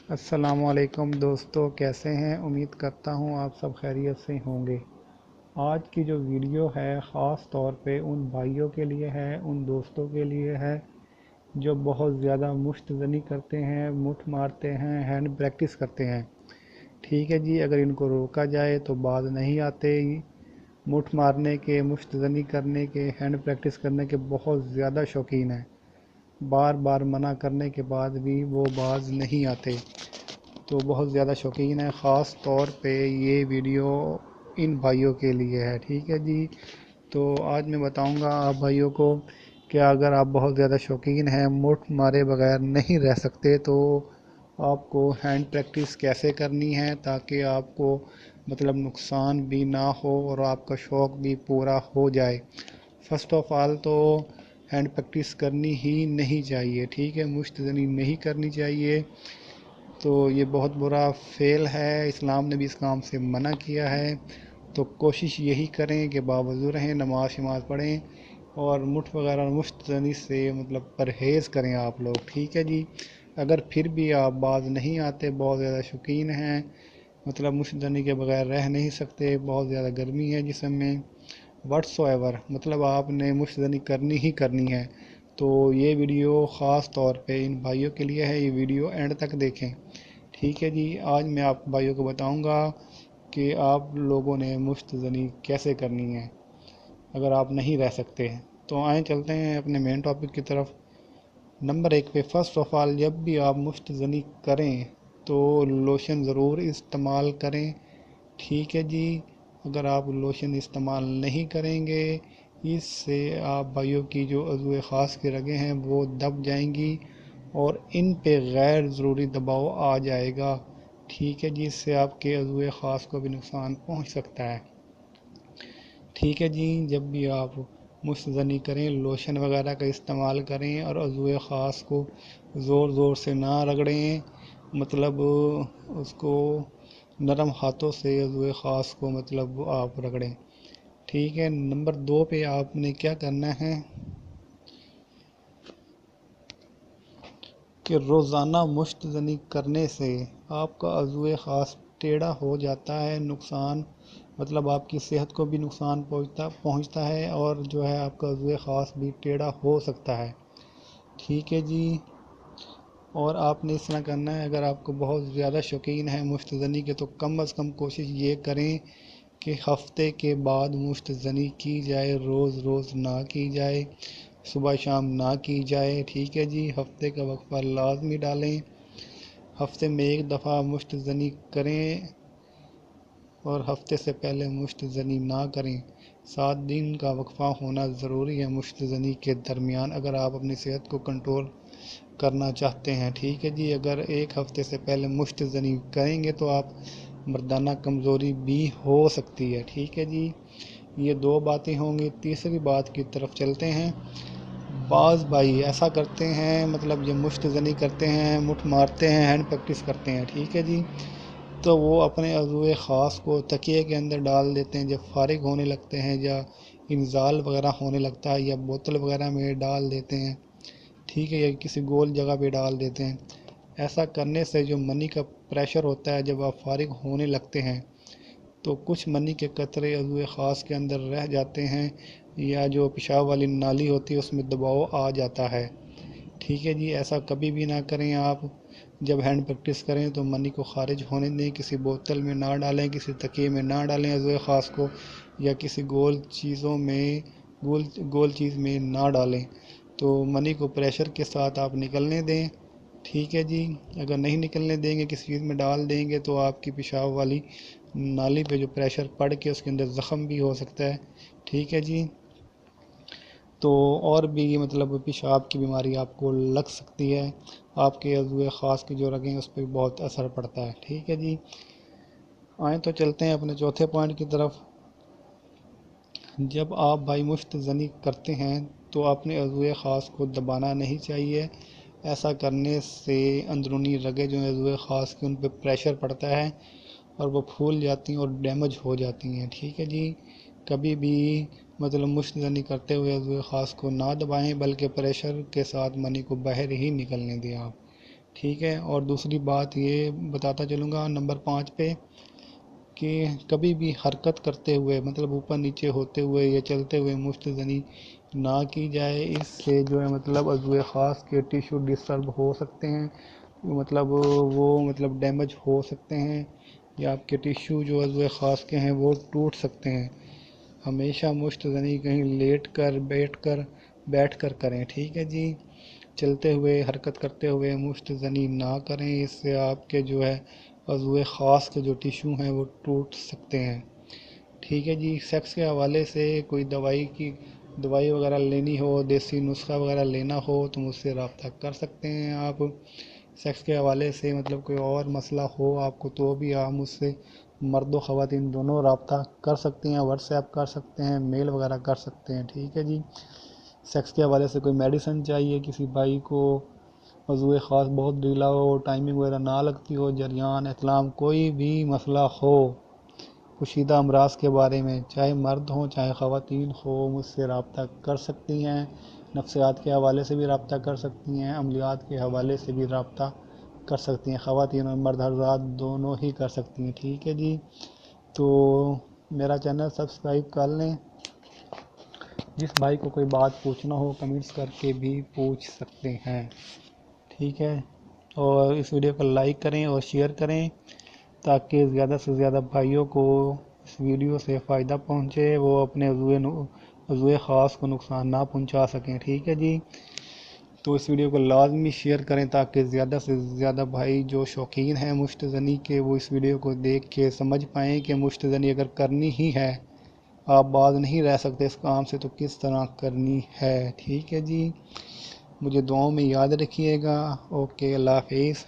السلام علیکم دوستو، کیسے ہیں؟ امید کرتا ہوں آپ سب خیریت سے ہوں گے۔ آج کی جو ویڈیو ہے خاص طور پہ ان بھائیوں کے لیے ہے، ان دوستوں کے لیے ہے جو بہت زیادہ مشت زنی کرتے ہیں، مٹھ مارتے ہیں، ہینڈ پریکٹس کرتے ہیں۔ ٹھیک ہے جی، اگر ان کو روکا جائے تو باز نہیں آتے۔ مٹھ مارنے کے، مشت زنی کرنے کے، ہینڈ پریکٹس کرنے کے بہت زیادہ شوقین ہیں۔ بار بار منع کرنے کے بعد بھی وہ باز نہیں آتے، تو بہت زیادہ شوقین ہے۔ خاص طور پہ یہ ویڈیو ان بھائیوں کے لیے ہے۔ ٹھیک ہے جی، تو آج میں بتاؤں گا آپ بھائیوں کو کہ اگر آپ بہت زیادہ شوقین ہیں، مٹھ مارے بغیر نہیں رہ سکتے، تو آپ کو ہینڈ پریکٹس کیسے کرنی ہے تاکہ آپ کو نقصان بھی نہ ہو اور آپ کا شوق بھی پورا ہو جائے۔ فرسٹ آف آل تو ہینڈ پریکٹس کرنی ہی نہیں چاہیے، ٹھیک ہے، مشت زنی نہیں کرنی چاہیے۔ تو یہ بہت برا فعل ہے، اسلام نے بھی اس کام سے منع کیا ہے۔ تو کوشش یہی کریں کہ باوضو رہیں، نماز شماز پڑھیں اور مٹھ وغیرہ مشت زنی سے پرہیز کریں آپ لوگ، ٹھیک ہے جی۔ اگر پھر بھی آپ باز نہیں آتے، بہت زیادہ شوقین ہیں، مشت زنی کے بغیر رہ نہیں سکتے، بہت زیادہ گرمی ہے جسم میں، واٹس ایور آپ نے مشت زنی کرنی ہی کرنی ہے، تو یہ ویڈیو خاص طور پہ ان بھائیوں کے لیے ہے۔ یہ ویڈیو اینڈ تک دیکھیں، ٹھیک ہے جی۔ آج میں آپ بھائیوں کو بتاؤں گا کہ آپ لوگوں نے مشت زنی کیسے کرنی ہے اگر آپ نہیں رہ سکتے ہیں۔ تو آئیں چلتے ہیں اپنے مین ٹاپک کی طرف۔ نمبر 1 پہ فرسٹ آف آل، جب بھی آپ مشت زنی کریں تو لوشن ضرور استعمال کریں، ٹھیک ہے جی۔ اگر آپ لوشن استعمال نہیں کریں گے، اس سے آپ بھائیوں کی جو عضو خاص کی رگیں ہیں وہ دب جائیں گی اور ان پہ غیر ضروری دباؤ آ جائے گا، ٹھیک ہے جی۔ اس سے آپ کے عضو خاص کو بھی نقصان پہنچ سکتا ہے، ٹھیک ہے جی۔ جب بھی آپ مشت زنی کریں، لوشن وغیرہ کا استعمال کریں اور عضو خاص کو زور زور سے نہ رگڑیں، اس کو نرم ہاتھوں سے عضو خاص کو آپ رگڑیں، ٹھیک ہے۔ نمبر 2 پہ آپ نے کیا کرنا ہے کہ روزانہ مشت زنی کرنے سے آپ کا عضو خاص ٹیڑھا ہو جاتا ہے، نقصان آپ کی صحت کو بھی نقصان پہنچتا ہے اور جو ہے آپ کا عضو خاص بھی ٹیڑھا ہو سکتا ہے، ٹھیک ہے جی۔ اور آپ نے اس طرح کرنا ہے، اگر آپ کو بہت زیادہ شوقین ہے مشت زنی کے تو کم از کم کوشش یہ کریں کہ ہفتے کے بعد مشت زنی کی جائے، روز روز نہ کی جائے، صبح شام نہ کی جائے، ٹھیک ہے جی۔ ہفتے کا وقفہ لازمی ڈالیں، ہفتے میں ایک دفعہ مشت زنی کریں اور ہفتے سے پہلے مشت زنی نہ کریں۔ 7 دن کا وقفہ ہونا ضروری ہے مشت زنی کے درمیان، اگر آپ اپنی صحت کو کنٹرول کرنا چاہتے ہیں، ٹھیک ہے جی۔ اگر ایک ہفتے سے پہلے مشت زنی کریں گے تو آپ مردانہ کمزوری بھی ہو سکتی ہے، ٹھیک ہے جی۔ یہ 2 باتیں ہوں گی۔ تیسری بات کی طرف چلتے ہیں۔ بعض بھائی ایسا کرتے ہیں، یہ مشت زنی کرتے ہیں، مٹھ مارتے ہیں، ہینڈ پریکٹس کرتے ہیں، ٹھیک ہے جی۔ تو وہ اپنے عضو خاص کو تکیے کے اندر ڈال دیتے ہیں جب فارغ ہونے لگتے ہیں، یا انزال وغیرہ ہونے لگتا ہے، یا بوتل وغیرہ میں ڈال دیتے ہیں، ٹھیک ہے، یا کسی گول جگہ پہ ڈال دیتے ہیں۔ ایسا کرنے سے جو منی کا پریشر ہوتا ہے جب آپ فارغ ہونے لگتے ہیں تو کچھ منی کے قطرے عضو خاص کے اندر رہ جاتے ہیں، یا جو پیشاب والی نالی ہوتی ہے اس میں دباؤ آ جاتا ہے، ٹھیک ہے جی۔ ایسا کبھی بھی نہ کریں آپ، جب ہینڈ پریکٹس کریں تو منی کو خارج ہونے دیں، کسی بوتل میں نہ ڈالیں، کسی تکیے میں نہ ڈالیں عضو خاص کو، یا کسی گول چیز میں نہ ڈالیں، تو منی کو پریشر کے ساتھ آپ نکلنے دیں، ٹھیک ہے جی۔ اگر نہیں نکلنے دیں گے، کسی چیز میں ڈال دیں گے تو آپ کی پیشاب والی نالی پہ جو پریشر پڑ کے اس کے اندر زخم بھی ہو سکتا ہے، ٹھیک ہے جی۔ تو اور بھی پیشاب کی بیماری آپ کو لگ سکتی ہے، آپ کے عضو خاص کی جو رگیں اس پہ بہت اثر پڑتا ہے، ٹھیک ہے جی۔ آئیں تو چلتے ہیں اپنے چوتھے پوائنٹ کی طرف۔ جب آپ بھائی مشت زنی کرتے ہیں تو اپنے عضو خاص کو دبانا نہیں چاہیے۔ ایسا کرنے سے اندرونی رگیں جو عضو خاص کی ان پہ پریشر پڑتا ہے اور وہ پھول جاتی ہیں اور ڈیمیج ہو جاتی ہیں، ٹھیک ہے جی۔ کبھی بھی مشت زنی کرتے ہوئے عضو خاص کو نہ دبائیں، بلکہ پریشر کے ساتھ منی کو باہر ہی نکلنے دیں آپ، ٹھیک ہے، اور دوسری بات یہ بتاتا چلوں گا نمبر 5 پہ کہ کبھی بھی حرکت کرتے ہوئے مطلب اوپر نیچے ہوتے ہوئے یا چلتے ہوئے مشت زنی نہ کی جائے، اس سے جو ہے مطلب عضو خاص کے ٹیشو ڈسٹرب ہو سکتے ہیں، مطلب وہ ڈیمیج ہو سکتے ہیں، یا آپ کے ٹیشو جو عضو خاص کے ہیں وہ ٹوٹ سکتے ہیں۔ ہمیشہ مشت زنی کہیں لیٹ کر بیٹھ کر کریں، ٹھیک ہے جی۔ چلتے ہوئے حرکت کرتے ہوئے مشت زنی نہ کریں، اس سے آپ کے جو ہے عضو خاص کے جو ٹیشو ہیں وہ ٹوٹ سکتے ہیں، ٹھیک ہے جی۔ سیکس کے حوالے سے کوئی دوائی وغیرہ لینی ہو، دیسی نسخہ وغیرہ لینا ہو تو مجھ سے رابطہ کر سکتے ہیں آپ۔ سیکس کے حوالے سے مطلب کوئی اور مسئلہ ہو آپ کو تو بھی آپ مجھ سے مرد و خواتین دونوں رابطہ کر سکتے ہیں، واٹس ایپ کر سکتے ہیں، میل وغیرہ کر سکتے ہیں، ٹھیک ہے جی۔ سیکس کے حوالے سے کوئی میڈیسن چاہیے کسی بھائی کو، عضو خاص بہت ڈھیلا ہو، ٹائمنگ وغیرہ نہ لگتی ہو، جریان احتلام کوئی بھی مسئلہ ہو پوشیدہ امراض کے بارے میں، چاہے مرد ہوں چاہے خواتین ہو، مجھ سے رابطہ کر سکتی ہیں۔ نفسیات کے حوالے سے بھی رابطہ کر سکتی ہیں، عملیات کے حوالے سے بھی رابطہ کر سکتی ہیں، خواتین اور مرد حضرات دونوں ہی کر سکتی ہیں، ٹھیک ہے جی۔ تو میرا چینل سبسکرائب کر لیں۔ جس بھائی کو کوئی بات پوچھنا ہو کمنٹس کر کے بھی پوچھ سکتے ہیں، ٹھیک ہے۔ اور اس ویڈیو کو لائک کریں اور شیئر کریں تاکہ زیادہ سے زیادہ بھائیوں کو اس ویڈیو سے فائدہ پہنچے، وہ اپنے عضو خاص کو نقصان نہ پہنچا سکیں، ٹھیک ہے جی۔ تو اس ویڈیو کو لازمی شیئر کریں تاکہ زیادہ سے زیادہ بھائی جو شوقین ہیں مشت زنی کے وہ اس ویڈیو کو دیکھ کے سمجھ پائیں کہ مشت زنی اگر کرنی ہی ہے، آپ باز نہیں رہ سکتے اس کام سے، تو کس طرح کرنی ہے، ٹھیک ہے جی۔ مجھے دعاؤں میں یاد رکھیے گا۔ اوکے، اللہ حافظ۔